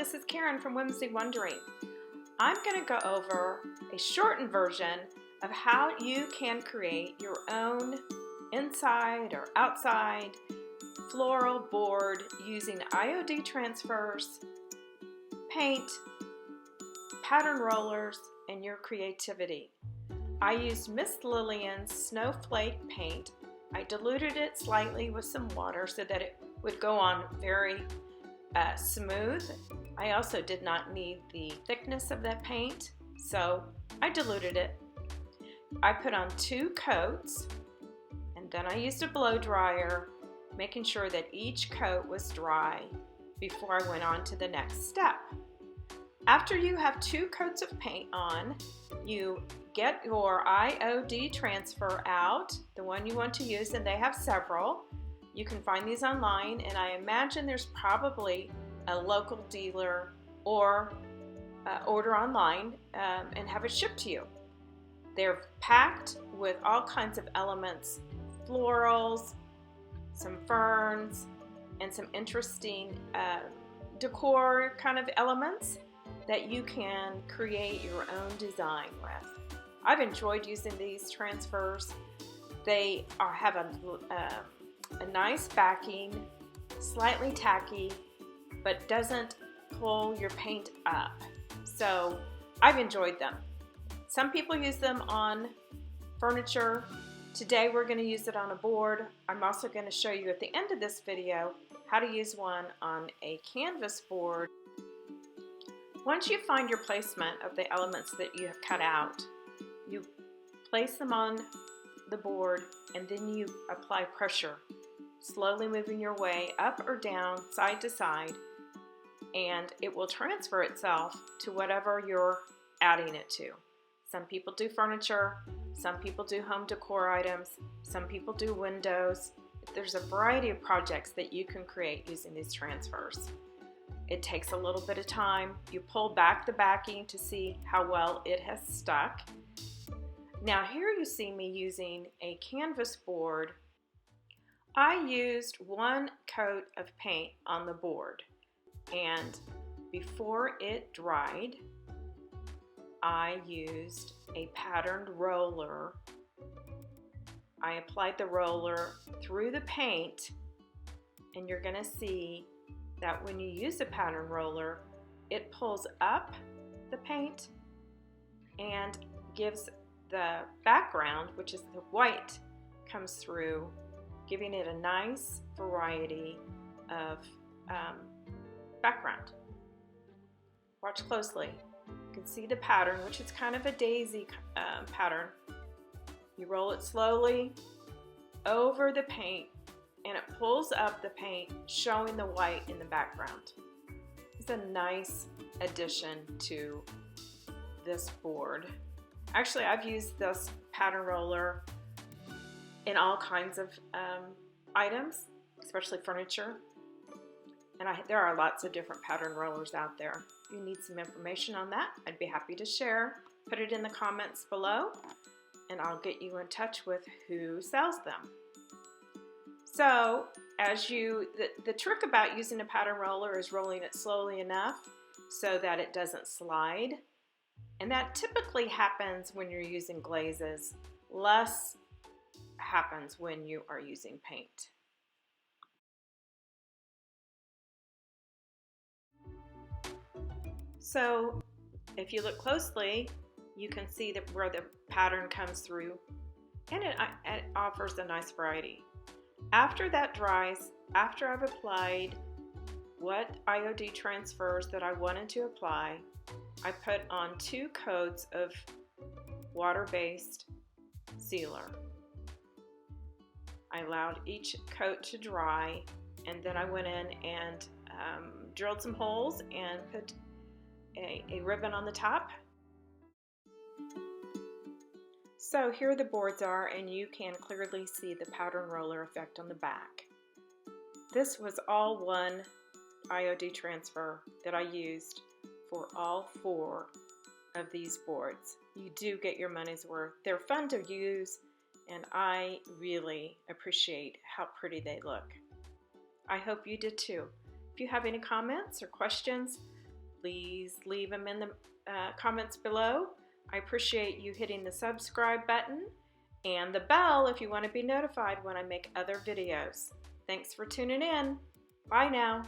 this is Karen from Whimsy Wondering. I'm going to go over a shortened version of how you can create your own inside or outside floral board using IOD transfers, paint, pattern rollers, and your creativity. I used Miss Lillian's Snowflake paint. I diluted it slightly with some water so that it would go on very smooth. I also did not need the thickness of that paint, so I diluted it. I put on 2 coats, and then I used a blow dryer, making sure that each coat was dry before I went on to the next step. After you have 2 coats of paint on, you get your IOD transfer out, the one you want to use, and they have several. You can find these online, and I imagine there's probably a local dealer or order online and have it shipped to you. They're packed with all kinds of elements, florals, some ferns, and some interesting decor kind of elements that you can create your own design with. I've enjoyed using these transfers. They have a nice backing, slightly tacky, but doesn't pull your paint up. So I've enjoyed them. Some people use them on furniture. Today we're going to use it on a board. I'm also going to show you at the end of this video how to use one on a canvas board. Once you find your placement of the elements that you have cut out, you place them on the board and then you apply pressure, slowly moving your way up or down, side to side, and it will transfer itself to whatever you're adding it to. Some people do furniture, some people do home decor items, some people do windows. There's a variety of projects that you can create using these transfers. It takes a little bit of time. You pull back the backing to see how well it has stuck. Now here you see me using a canvas board. I used 1 coat of paint on the board, and before it dried, I used a patterned roller. I applied the roller through the paint, and you're going to see that when you use a pattern roller, it pulls up the paint and gives the background, which is the white, comes through, giving it a nice variety of background. Watch closely. You can see the pattern, which is kind of a daisy pattern. You roll it slowly over the paint, and it pulls up the paint, showing the white in the background. It's a nice addition to this board. Actually, I've used this pattern roller in all kinds of items, especially furniture. And there are lots of different pattern rollers out there. If you need some information on that, I'd be happy to share. Put it in the comments below, and I'll get you in touch with who sells them. So, the trick about using a pattern roller is rolling it slowly enough so that it doesn't slide. And that typically happens when you're using glazes. Less happens when you are using paint. So if you look closely, you can see that where the pattern comes through, and it offers a nice variety. After that dries, after I've applied what IOD transfers that I wanted to apply, I put on 2 coats of water-based sealer. I allowed each coat to dry, and then I went in and drilled some holes and put a ribbon on the top. So here the boards are, and you can clearly see the pattern roller effect on the back. This was all one IOD transfer that I used for all 4 of these boards. You do get your money's worth. They're fun to use, and I really appreciate how pretty they look. I hope you did too. If you have any comments or questions, please leave them in the comments below. I appreciate you hitting the subscribe button and the bell if you want to be notified when I make other videos. Thanks for tuning in. Bye now.